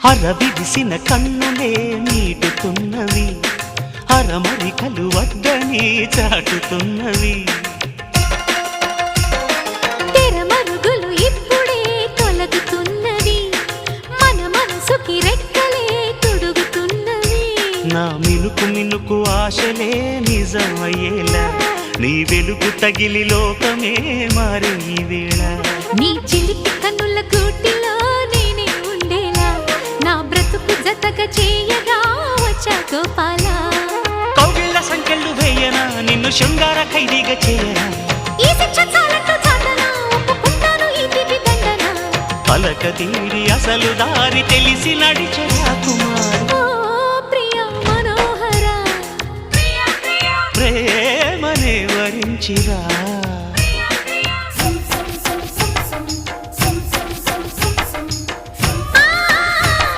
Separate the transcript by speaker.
Speaker 1: హరవిరిసిన కన్నులే నీటుతున్నవి, హరమరికలు వద్దని చాటుతున్నవి.
Speaker 2: తెరమరుగులు ఇప్పుడే తొలగుతున్నవి, మన మనసుకి రెక్కలే తొడుగుతున్నవి.
Speaker 1: నా మినుకు మినుకు ఆశలే నిజమయ్యేలా, నీ వెలుగు తగిలి లోకమే మారే ఈ వేళ.
Speaker 2: నీ చిలిపి కన్నుల కూటిలో నేనే ఉండేలా, నా బ్రతుకు జతక చేయగా వచ్చా గోపాల.
Speaker 1: కౌగిళ్ళ సంఖ్యలు వేయనా, నిన్ను శృంగార ఖైదీగా చేయనా,
Speaker 2: ఈ శిక్ష చాలంటూ చాటనా, ఒప్పుకుంటాను ఈ తిటి దండన.
Speaker 1: పలక తీరి అసలు దారి తెలిసి నడిచి